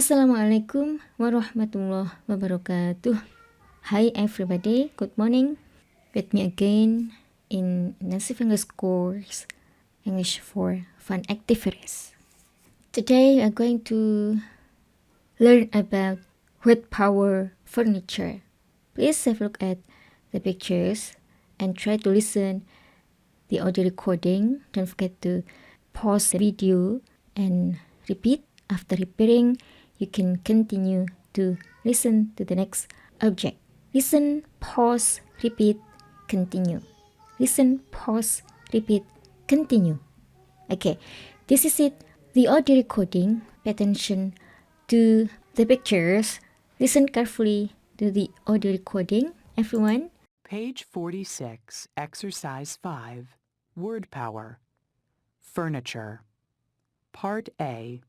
Assalamualaikum warahmatullahi wabarakatuh. Hi everybody, good morning. With me again in Native English course, English for Fun Activities. Today we are going to learn about wood power furniture. Please have a look at the pictures and try to listen the audio recording. Don't forget to pause the video and repeat. After repeating, you can continue to listen to the next object. Listen, pause, repeat, continue. Listen, pause, repeat, continue. Okay, this is it. The audio recording. Pay attention to the pictures. Listen carefully to the audio recording. Everyone. Page 46, Exercise 5, Word Power. Furniture. Part A.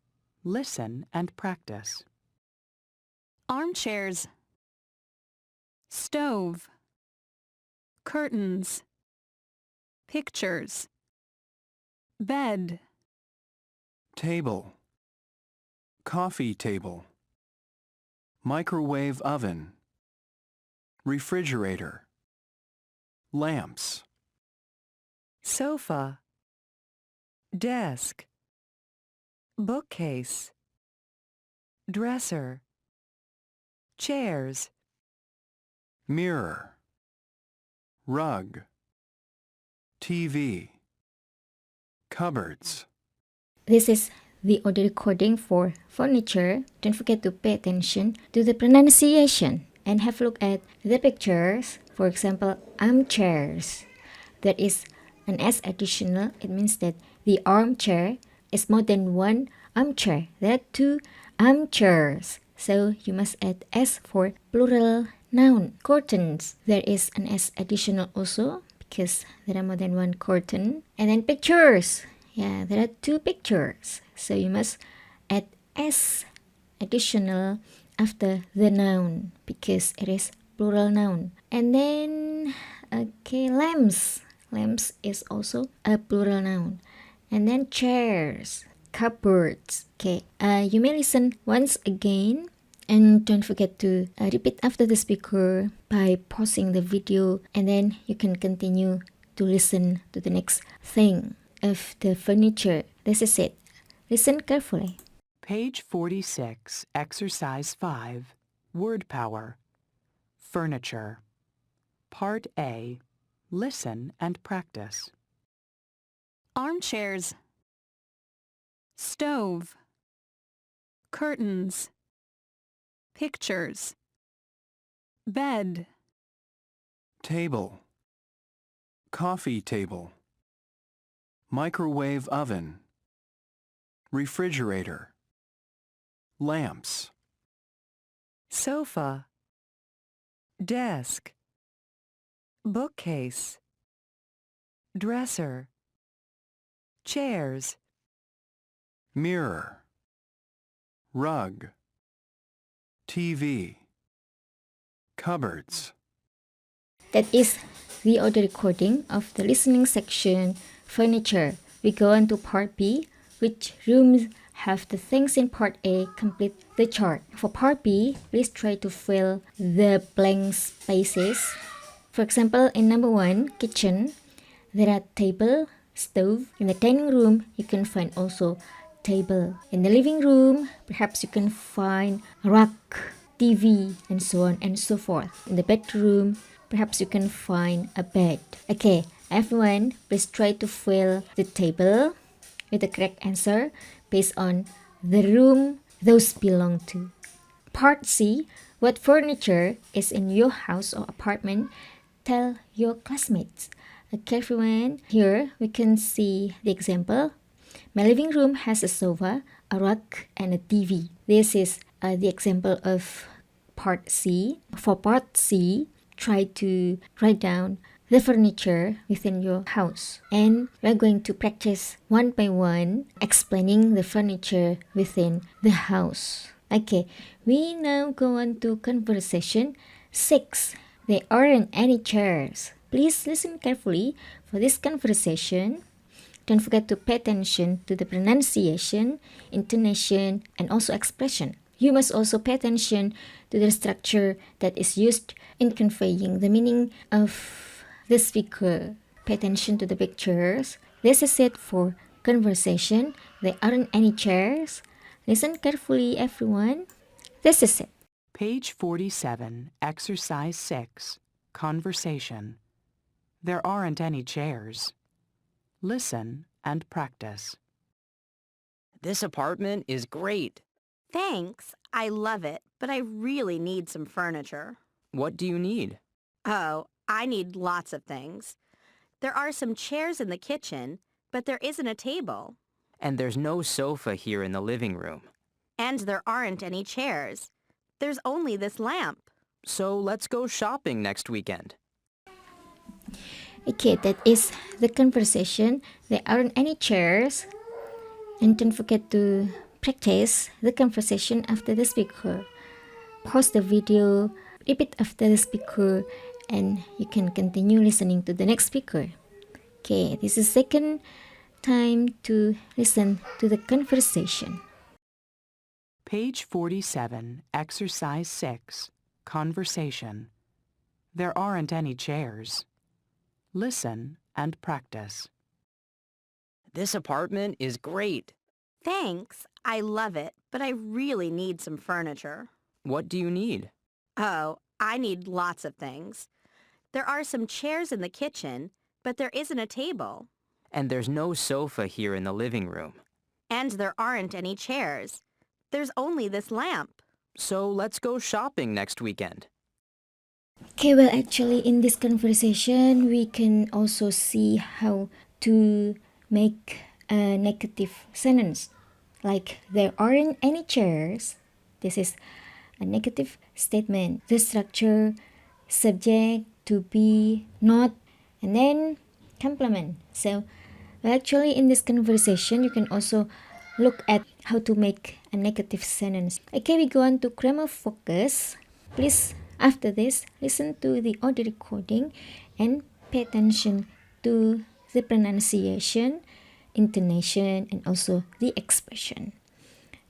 Listen and practice. Armchairs, stove, curtains, pictures, bed, Table. Coffee table. Microwave oven. Refrigerator. Lamps. sofa, desk, bookcase, dresser, chairs, Mirror. Rug. TV. Cupboards. This is the audio recording for furniture. Don't forget to pay attention to the pronunciation and have a look at the pictures. For example, armchairs. There is an S additional. It means that the armchair is more than one armchair. There are two armchairs. So you must add S for plural noun. Curtains. There is an S additional also because there are more than one curtain. And then pictures. Yeah, there are two pictures. So you must add S additional after the noun because it is plural noun. And then, okay, lamps. Lamps is also a plural noun. And then chairs, cupboards. Okay, you may listen once again. And don't forget to repeat after the speaker by pausing the video. And then you can continue to listen to the next thing of the furniture. This is it. Listen carefully. Page 46, Exercise 5, Word Power. Furniture. Part A. Listen and practice. armchairs, stove, curtains, pictures, bed, Table. Coffee table. Microwave oven. Refrigerator. Lamps. sofa, desk, bookcase, dresser, chairs, Mirror. Rug. TV. Cupboards. That is the audio recording of the listening section, furniture. We go on to part B, which rooms have the things in part A complete the chart. For part B, please try to fill the blank spaces. For example, in number 1, kitchen, there are table, stove. In the dining room, you can find also table. In the living room, perhaps you can find rug, TV, and so on and so forth. In the bedroom, perhaps you can find a bed. Okay, everyone, please try to fill the table with the correct answer based on the room those belong to. Part C, what furniture is in your house or apartment? Tell your classmates. Okay, everyone, here we can see the example. My living room has a sofa, a rug, and a TV. This is the example of part C. For part C, try to write down the furniture within your house. And we're going to practice one by one explaining the furniture within the house. Okay, we now go on to conversation 6. There aren't any chairs. Please listen carefully for this conversation. Don't forget to pay attention to the pronunciation, intonation, and also expression. You must also pay attention to the structure that is used in conveying the meaning of the speaker. Pay attention to the pictures. This is it for conversation. There aren't any chairs. Listen carefully, everyone. This is it. Page 47, Exercise 6, Conversation. There aren't any chairs. Listen and practice. This apartment is great. Thanks. I love it, but I really need some furniture. What do you need? Oh, I need lots of things. There are some chairs in the kitchen, but there isn't a table. And there's no sofa here in the living room. And there aren't any chairs. There's only this lamp. So let's go shopping next weekend. Okay, that is the conversation. There aren't any chairs. And don't forget to practice the conversation after the speaker. Pause the video, repeat after the speaker, and you can continue listening to the next speaker. Okay, this is second time to listen to the conversation. Page 47, Exercise 6, Conversation. There aren't any chairs. Listen and practice. This apartment is great. Thanks. I love it, but I really need some furniture. What do you need? Oh, I need lots of things. There are some chairs in the kitchen, but there isn't a table. And there's no sofa here in the living room. And there aren't any chairs. There's only this lamp. So let's go shopping next weekend. Okay, well, actually, in this conversation, we can also see how to make a negative sentence. Like, there aren't any chairs. This is a negative statement. The structure, subject, to be, not, and then complement. So, well, actually, in this conversation, you can also look at how to make a negative sentence. Okay, we go on to grammar focus. Please, after this, listen to the audio recording and pay attention to the pronunciation, intonation, and also the expression.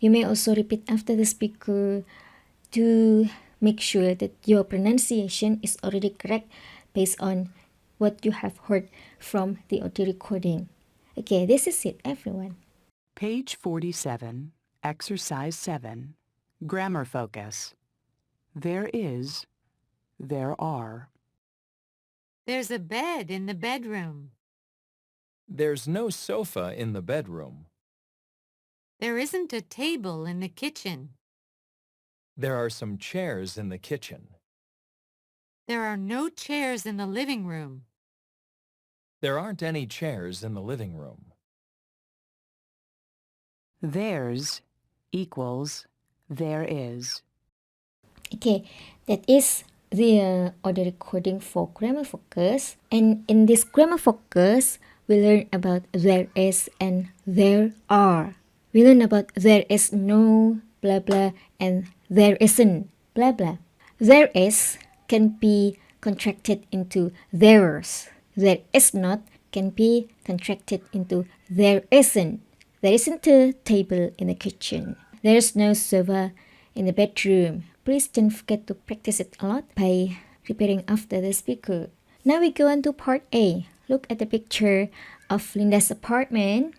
You may also repeat after the speaker to make sure that your pronunciation is already correct based on what you have heard from the audio recording. Okay, this is it, everyone. Page 47, Exercise 7, Grammar Focus. There is, there are. There's a bed in the bedroom. There's no sofa in the bedroom. There isn't a table in the kitchen. There are some chairs in the kitchen. There are no chairs in the living room. There aren't any chairs in the living room. There's equals there is. Okay, that is the audio recording for grammar focus. And in this grammar focus, we learn about there is and there are. We learn about there is no, blah blah, and there isn't, blah blah. There is can be contracted into there's. There is not can be contracted into there isn't. There isn't a table in the kitchen. There's no sofa in the bedroom. Please don't forget to practice it a lot by repeating after the speaker. Now we go on to part A. Look at the picture of Linda's apartment.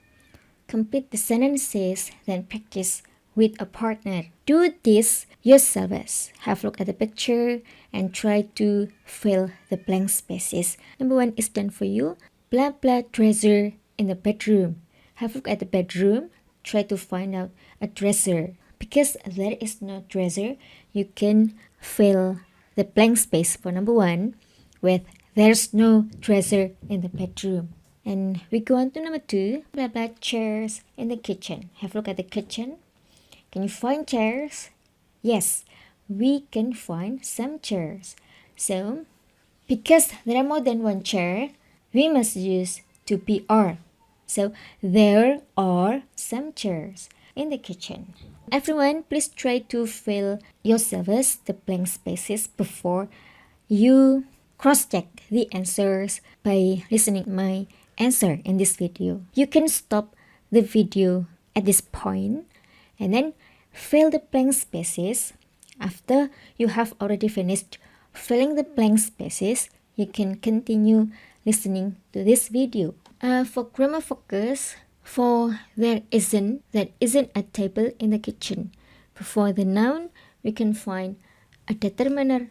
Complete the sentences, then practice with a partner. Do this yourselves. Have a look at the picture and try to fill the blank spaces. Number 1 is done for you. Blah blah dresser in the bedroom. Have a look at the bedroom. Try to find out a dresser. Because there is no dresser, you can fill the blank space for number 1 with there's no dresser in the bedroom. And we go on to number 2. Blah blah chairs in the kitchen. Have a look at the kitchen. Can you find chairs? Yes, we can find some chairs. So, because there are more than one chair, we must use to be are. So, there are some chairs in the kitchen. Everyone, please try to fill yourselves the blank spaces before you cross-check the answers by listening my answer in this video. You can stop the video at this point and then fill the blank spaces. After you have already finished filling the blank spaces, you can continue listening to this video. For grammar focus, for there isn't a table in the kitchen. For the noun, we can find a determiner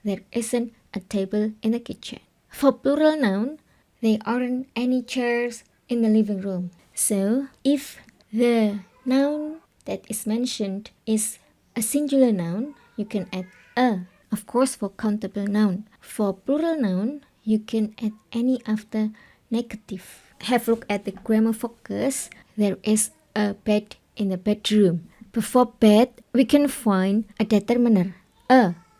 there isn't a table in the kitchen. For plural noun, there aren't any chairs in the living room. So if the noun that is mentioned is a singular noun, you can add a. Of course, for countable noun. For plural noun, you can add any after negative. Have a look at the grammar focus. There is a bed in the bedroom. Before bed, we can find a determiner.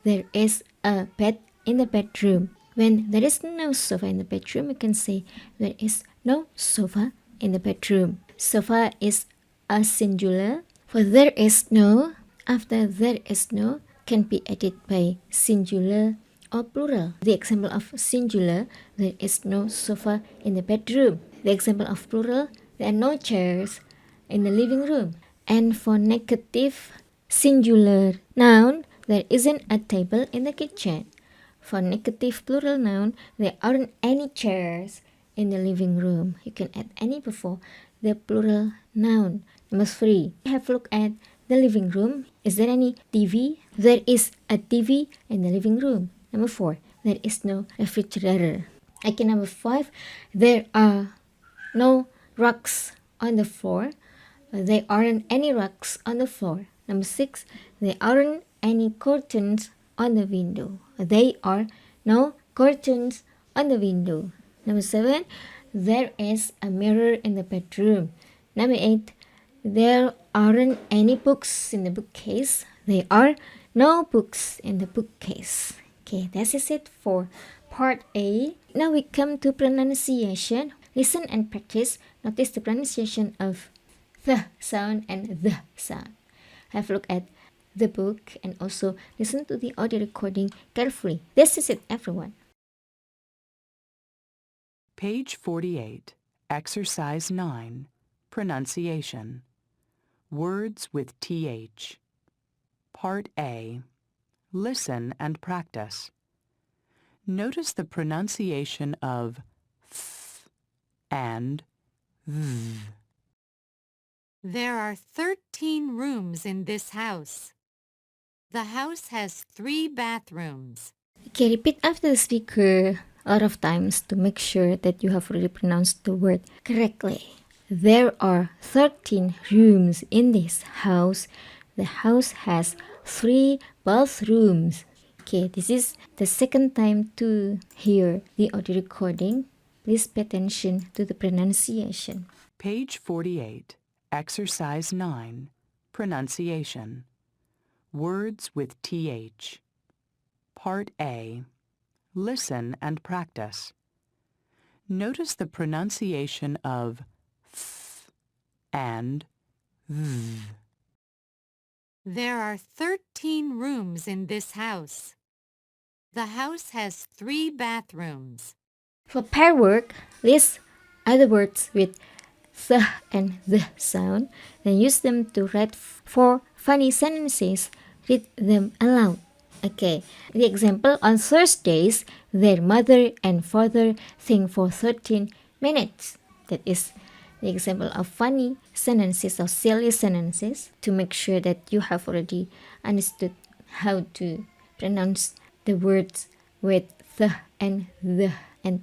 There is a bed in the bedroom. When there is no sofa in the bedroom, we can say there is no sofa in the bedroom. Sofa is a singular. For there is no, after there is no can be added by singular or plural. The example of singular, there is no sofa in the bedroom. The example of plural, there are no chairs in the living room. And for negative singular noun, there isn't a table in the kitchen. For negative plural noun, there aren't any chairs in the living room. You can add any before the plural noun. Number 3, have a look at the living room. Is there any TV? There is a TV in the living room. Number 4, there is no refrigerator. Okay, number 5, there are no rugs on the floor. There aren't any rugs on the floor. Number 6, there aren't any curtains on the window. There are no curtains on the window. Number 7, there is a mirror in the bedroom. Number 8, there aren't any books in the bookcase. There are no books in the bookcase. Okay, that is it for part A. Now we come to pronunciation. Listen and practice. Notice the pronunciation of the sound and the sound. Have a look at the book and also listen to the audio recording carefully. This is it, everyone. Page 48, Exercise 9, Pronunciation. Words with TH. Part A. Listen and practice. Notice the pronunciation of th and th. There are 13 rooms in this house. The house has 3 bathrooms. Okay, repeat after the speaker a lot of times to make sure that you have really pronounced the word correctly. There are 13 rooms in this house. The house has 3 bathrooms. Okay, this is the second time to hear the audio recording. Please pay attention to the pronunciation. Page 48, Exercise 9, Pronunciation. Words with TH. Part A. Listen and practice. Notice the pronunciation of th and th. There are 13 rooms in this house. The house has 3 bathrooms. For pair work, list other words with the and the sound, then use them to write 4 funny sentences. Read them aloud. Okay, the example, on Thursdays, their mother and father sing for 13 minutes. That is the example of funny sentences or silly sentences to make sure that you have already understood how to pronounce the words with the and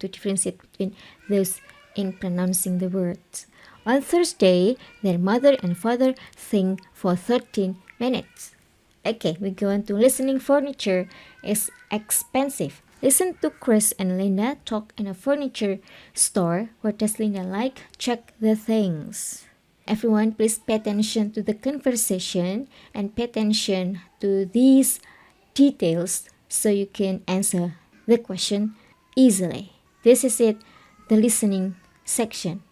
to differentiate between those in pronouncing the words. On Thursday, their mother and father sing for 13 minutes. Okay, we go on to listening. Furniture is expensive. Listen to Chris and Linda talk in a furniture store. What does Linda like? Check the things. Everyone, please pay attention to the conversation and pay attention to these details so you can answer the question easily. This is it, the listening section.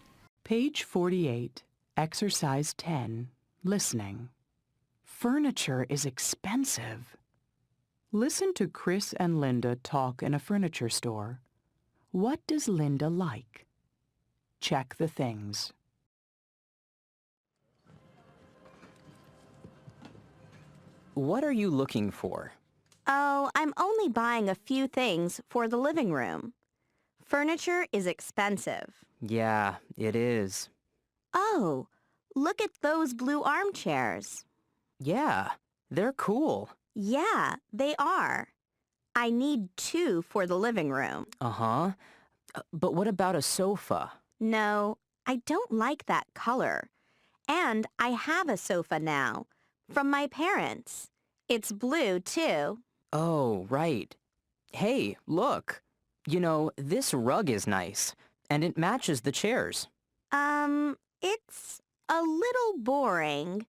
Page 48, Exercise 10, Listening. Furniture is expensive. Listen to Chris and Linda talk in a furniture store. What does Linda like? Check the things. what are you looking for? Oh, I'm only buying a few things for the living room. Furniture is expensive. Yeah, it is. Oh, look at those blue armchairs. Yeah, they're cool. Yeah, they are. I need 2 for the living room. Uh-huh. But what about a sofa? No, I don't like that color. And I have a sofa now, from my parents. It's blue, too. Oh, right. Hey, look. You know, this rug is nice, and it matches the chairs. It's a little boring.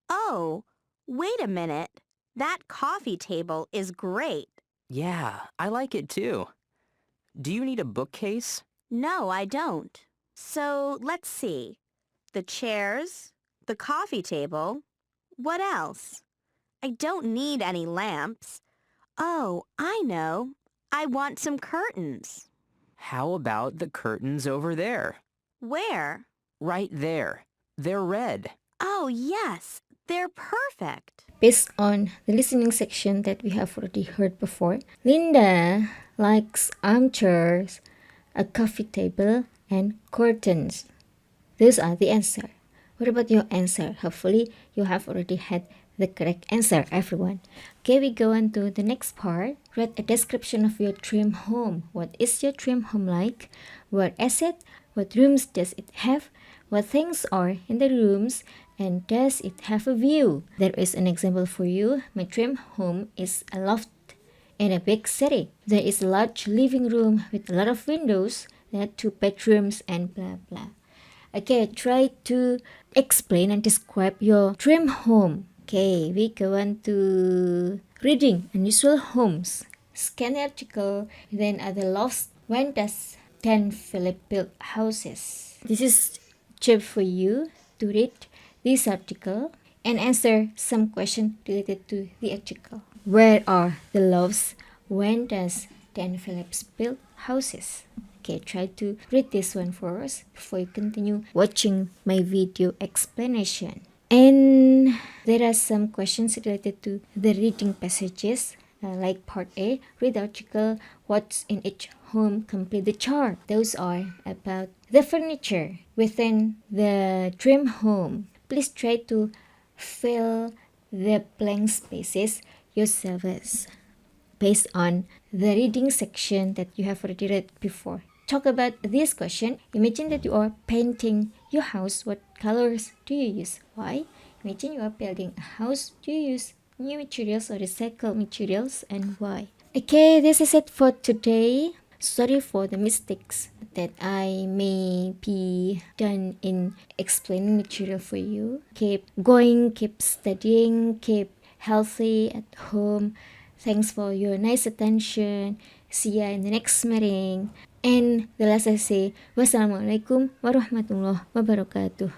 Oh, wait a minute. That coffee table is great. Yeah, I like it too. Do you need a bookcase? No, I don't. So let's see. The chairs, the coffee table. What else? I don't need any lamps. Oh, I know. I want some curtains. How about the curtains over there? Where? Right there. They're red. Oh, yes. They're perfect. Based on the listening section that we have already heard before, Linda likes armchairs, a coffee table, and curtains. Those are the answer. What about your answer? Hopefully, you have already had the correct answer, everyone. Okay, we go on to the next part. Write a description of your dream home. What is your dream home like? Where is it? What rooms does it have? What things are in the rooms? And does it have a view? There is an example for you. My dream home is a loft in a big city. There is a large living room with a lot of windows. There are 2 bedrooms and blah blah. Okay, try to explain and describe your dream home. Okay, we go on to reading unusual homes. Scan the article, then other lofts. When does 10 Philip build houses? This is job for you to read this article and answer some question related to the article. Where are the lofts? When does 10 Phillips build houses? Okay, try to read this one first before you continue watching my video explanation. And there are some questions related to the reading passages. Like part A, read the article, what's in each home, complete the chart. Those are about the furniture within the dream home. Please try to fill the blank spaces yourselves based on the reading section that you have already read before. Talk about this question. Imagine that you are painting your house. What colors do you use? Why? Imagine you are building a house. Do you use new materials or recycled materials, and why? Okay, this is it for today. Sorry for the mistakes that I may be done in explaining material for you. Keep going, keep studying, keep healthy at home. Thanks for your nice attention. See ya in the next meeting. And the last I say, wassalamualaikum warahmatullahi wabarakatuh.